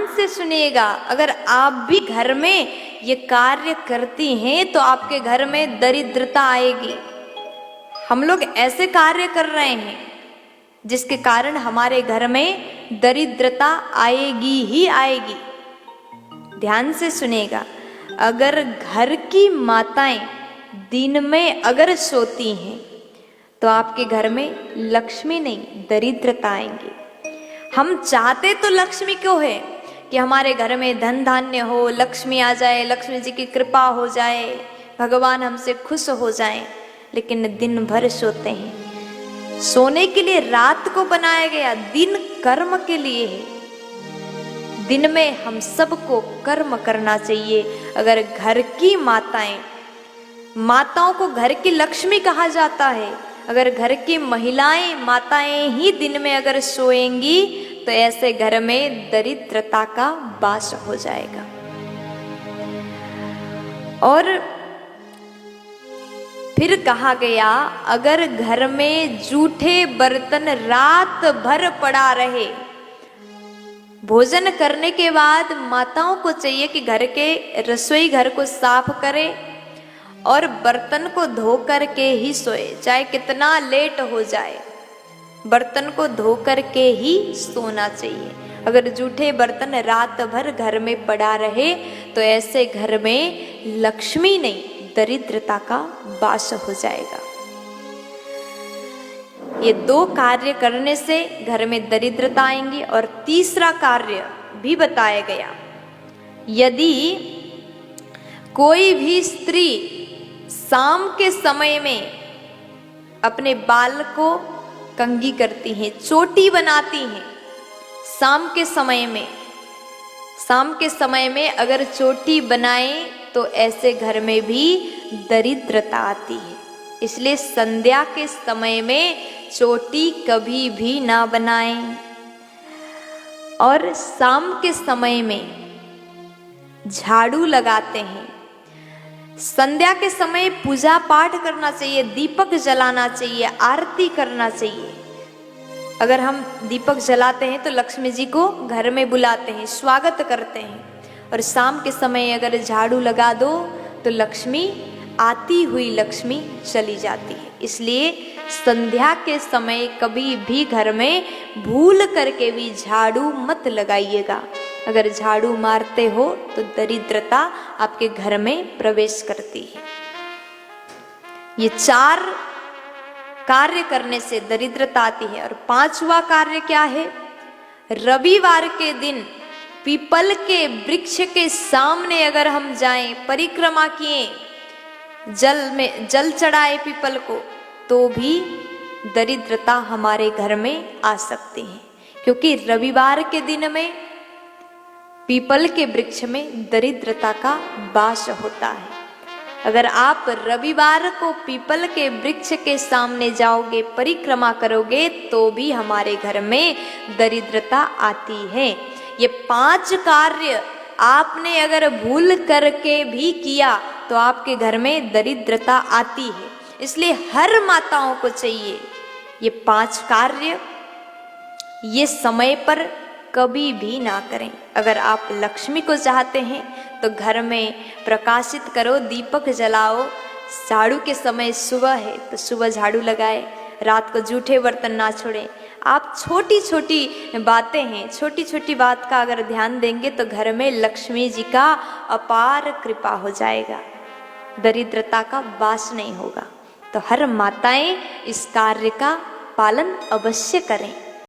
से सुनिएगा, अगर आप भी घर में ये कार्य करती हैं तो आपके घर में दरिद्रता आएगी। हम लोग ऐसे कार्य कर रहे हैं जिसके कारण हमारे घर में दरिद्रता आएगी ही आएगी। ध्यान से सुनिएगा, अगर घर की माताएं दिन में अगर सोती हैं तो आपके घर में लक्ष्मी नहीं दरिद्रता आएंगी। हम चाहते तो लक्ष्मी क्यों है कि हमारे घर में धन धान्य हो, लक्ष्मी आ जाए, लक्ष्मी जी की कृपा हो जाए, भगवान हमसे खुश हो जाए, लेकिन दिन भर सोते हैं। सोने के लिए रात को बनाया गया, दिन कर्म के लिए है। दिन में हम सबको कर्म करना चाहिए। अगर घर की माताओं को घर की लक्ष्मी कहा जाता है, अगर घर की महिलाएं माताएं ही दिन में अगर सोएंगी तो ऐसे घर में दरिद्रता का वास हो जाएगा। और फिर कहा गया, अगर घर में जूठे बर्तन रात भर पड़ा रहे, भोजन करने के बाद माताओं को चाहिए कि घर के रसोई घर को साफ करें और बर्तन को धो करके ही सोए, चाहे कितना लेट हो जाए, बर्तन को धो करके ही सोना चाहिए। अगर जूठे बर्तन रात भर घर में पड़ा रहे तो ऐसे घर में लक्ष्मी नहीं दरिद्रता का वास हो जाएगा। ये 2 कार्य करने से घर में दरिद्रता आएंगी। और तीसरा कार्य भी बताया गया, यदि कोई भी स्त्री शाम के समय में अपने बाल को कंघी करती हैं, चोटी बनाती हैं, शाम के समय में अगर चोटी बनाएं तो ऐसे घर में भी दरिद्रता आती है। इसलिए संध्या के समय में चोटी कभी भी ना बनाएं। और शाम के समय में झाड़ू लगाते हैं। संध्या के समय पूजा पाठ करना चाहिए, दीपक जलाना चाहिए, आरती करना चाहिए। अगर हम दीपक जलाते हैं तो लक्ष्मी जी को घर में बुलाते हैं, स्वागत करते हैं। और शाम के समय अगर झाड़ू लगा दो तो लक्ष्मी, आती हुई लक्ष्मी चली जाती है। इसलिए संध्या के समय कभी भी घर में भूल करके भी झाड़ू मत लगाइएगा। अगर झाड़ू मारते हो तो दरिद्रता आपके घर में प्रवेश करती है। ये 4 कार्य करने से दरिद्रता आती है। और 5वां कार्य क्या है? रविवार के दिन पीपल के वृक्ष के सामने अगर हम जाएं, परिक्रमा किए, जल चढ़ाए पीपल को, तो भी दरिद्रता हमारे घर में आ सकती है। क्योंकि रविवार के दिन में पीपल के वृक्ष में दरिद्रता का वास होता है। अगर आप रविवार को पीपल के वृक्ष के सामने जाओगे, परिक्रमा करोगे, तो भी हमारे घर में दरिद्रता आती है। ये 5 कार्य आपने अगर भूल करके भी किया तो आपके घर में दरिद्रता आती है। इसलिए हर माताओं को चाहिए ये 5 कार्य ये समय पर कभी भी ना करें। अगर आप लक्ष्मी को चाहते हैं तो घर में प्रकाशित करो, दीपक जलाओ। झाड़ू के समय सुबह है तो सुबह झाड़ू लगाए, रात को जूठे बर्तन ना छोड़ें। आप छोटी छोटी बातें हैं, छोटी छोटी बात का अगर ध्यान देंगे तो घर में लक्ष्मी जी का अपार कृपा हो जाएगा, दरिद्रता का वास नहीं होगा। तो हर माताएं इस कार्य का पालन अवश्य करें।